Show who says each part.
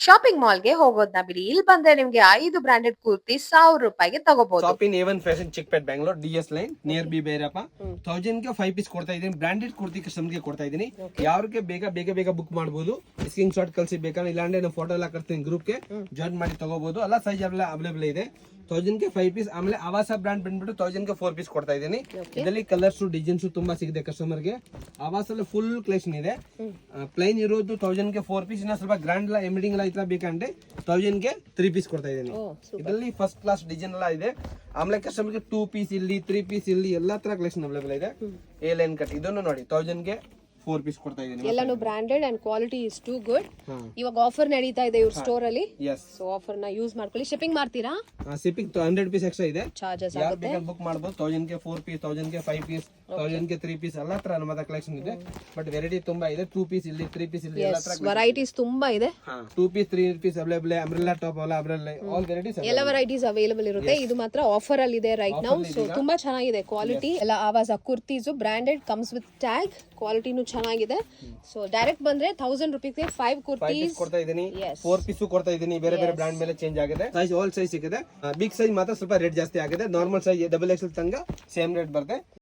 Speaker 1: Shopping ಮಾಲ್ಗೆ ಹೋಗೋದ್ನ ಬಿಡಿ, ಇಲ್ಲಿ ಬಂದ್ರೆ ನಿಮ್ಗೆ 5 ಬ್ರಾಂಡೆಡ್ ಕುರ್ತಿ 1000 ರೂಪಾಯಿಗೆ ತಗೋಬಹುದು.
Speaker 2: Shop in A1 fashion Chickpet Bangalore DS line near B Berappa. 1000 ಗೆ 5 ಪೀಸ್ ಕೊಡ್ತಾ ಇದೀನಿ. ಬ್ರಾಂಡೆಡ್ ಕುರ್ತಿ ಕಸ್ಟಮರ್ಗೆ ಕೊಡ್ತಾ ಇದೀನಿ. ಯಾರಿಗೆ ಬೇಗ ಬುಕ್ ಮಾಡಬಹುದು. ಸ್ಕ್ರೀನ್ ಶಾಟ್ ಕಳಿಸಿ ಬೇಕಾದ್ರೆ, ಇಲ್ಲಾಂದ್ರೆ ನಾನು ಫೋಟೋ ಎಲ್ಲ ಕಳಿಸ್ತೀನಿ ಗ್ರೂಪ್ ಗೆ, ಜಾಯಿನ್ ಮಾಡಿ ತಗೋಬಹುದು. ಎಲ್ಲ ಸೈಜ್ ಅವೈಲೇಬಲ್ ಇದೆ. 1000 ಗೆ 5 ಪೀಸ್. ಆಮೇಲೆ ಆವಾಸ ಬ್ರಾಂಡ್ ಬಂದ್ಬಿಟ್ಟು 1000 ಗೆ 4 ಪೀಸ್ ಕೊಡ್ತಾ ಇದೀನಿ. ಇದರಲ್ಲಿ ಕಲರ್ಸ್ ಡಿಸೈನ್ಸ್ ತುಂಬಾ ಸಿಗಿದೆ ಕಸ್ಟಮರ್ ಗೆ. ಆವಾಸಲ್ಲಿ ಫುಲ್ ಕಲೆಕ್ಷನ್ ಇದೆ. ಪ್ಲೈನ್ ಇರೋದು 1000 ಗೆ 4 ಪೀಸ್. ಇನ್ನ ಸ್ವಲ್ಪ ಗ್ರ್ಯಾಂಡ್ ಎಲ್ಲ ಎಂಬ್ರಾಯ್ಡಿಂಗ್ ಎಲ್ಲ ಇತರ ಬೇಕಂದ್ರೆ 1000 ಗೆ 3 ಪೀಸ್ ಕೊಡ್ತಾ ಇದೀನಿ. ಇದರಲ್ಲಿ ಫಸ್ಟ್ ಕ್ಲಾಸ್ ಡಿಸೈನ್ ಎಲ್ಲ ಇದೆ. ಆಮೇಲೆ ಕಸ್ಟಮರ್ ಗೆ 2 ಪೀಸ್ ಇಲ್ಲಿ 3 ಪೀಸ್ ಇಲ್ಲಿ ಎಲ್ಲಾ ತರ ಕಲೆಕ್ಷನ್ ಅವೈಲೇಬಲ್ ಇದೆ. ಎ ಲೈನ್ ಕಟ್ ಇದನ್ನು ನೋಡಿ 1000 ಗೆ 4 ಪೀಸ್ ಕೊಡ್ತಾ ಇದೀನಿ.
Speaker 3: ಎಲ್ಲಾನು branded and quality is too good. ಇವಾಗ ಆಫರ್ ನಡೀತಾ ಇದೆ ಇವ್ರ ಸ್ಟೋರ್ ಅಲ್ಲಿ. ಸೊ ಆಫರ್ ನ ಯೂಸ್ ಮಾಡ್ಕೊಳ್ಳಿ. ಶಿಪ್ಪಿಂಗ್ ಮಾಡ್ತೀರಾ?
Speaker 2: ಶಿಪ್ಪಿಂಗ್ 100 ಪೀಸ್ ಎಕ್ಸ್ಟ್ರಾ ಇದೆ.
Speaker 3: ಚಾರ್ಜಸ್
Speaker 2: ಯಾರು ಬೇಕಾದ್ರೆ ಬುಕ್ ಮಾಡಬಹುದು. 1000 ಗೆ 4 ಪೀಸ್, 1000 ಗೆ 5 ಪೀಸ್, 1000 ಗೆ 3 ಪೀಸ್ ಎಲ್ಲಾ ತರ ನಮ್ಮದ ಕಲೆಕ್ಷನ್ ಇದೆ. ಬಟ್ ವೆರೈಟಿ ತುಂಬಾ ಇದೆ. 2 ಪೀಸ್ ಇಲ್ಲಿ 3 ಪೀಸ್ ಇಲ್ಲಿ ಎಲ್ಲಾ ತರ
Speaker 3: ವೆರೈಟೀಸ್ ತುಂಬಾ ಇದೆ.
Speaker 2: 2 piece 3 piece available. Umbrella top ಅಲ್ಲ ಅಂಬ್ರೆಲ್ಲಾ ಆಲ್ ವೆರೈಟೀಸ್
Speaker 3: ಎಲ್ಲ ವೆರೈಟೀಸ್ ಅವೈಲೇಬಲ್ ಇರುತ್ತೆ. ಇದು ಮಾತ್ರ ಆಫರ್ ಅಲ್ಲಿ ಇದೆ ರೈಟ್ ನೌ. ಸೊ ತುಂಬಾ ಚೆನ್ನಾಗಿದೆ ಕ್ವಾಲಿಟಿ ಎಲ್ಲ. Awaaz kurtis branded comes with tag. ಕ್ವಾಲಿಟಿನೂ ಚೆನ್ನಾಗಿದೆ. ಸೊ ಡೈರೆಕ್ಟ್ ಬಂದ್ರೆ 1000 ರೂಪೀಸ್ಗೆ 5 ಕುರ್ತೀಸ್
Speaker 2: ಕೊಡ್ತಾ ಇದೀನಿ. 4 ಪೀಸ್ ಕೊಡ್ತಾ ಇದೀನಿ. ಬೇರೆ ಬೇರೆ ಬ್ರಾಂಡ್ ಮೇಲೆ ಚೇಂಜ್ ಆಗಿದೆ. ಸೈಜ್ ಆಲ್ ಸೈಜ್ ಸಿಗುತ್ತೆ. ಬಿಗ್ ಸೈಜ್ ಮಾತ್ರ ಸ್ವಲ್ಪ ರೇಟ್ ಜಾಸ್ತಿ ಆಗಿದೆ. ನಾರ್ಮಲ್ ಸೈಜ್ XXL ತನಕ ಸೇಮ್ ರೇಟ್ ಬರುತ್ತೆ.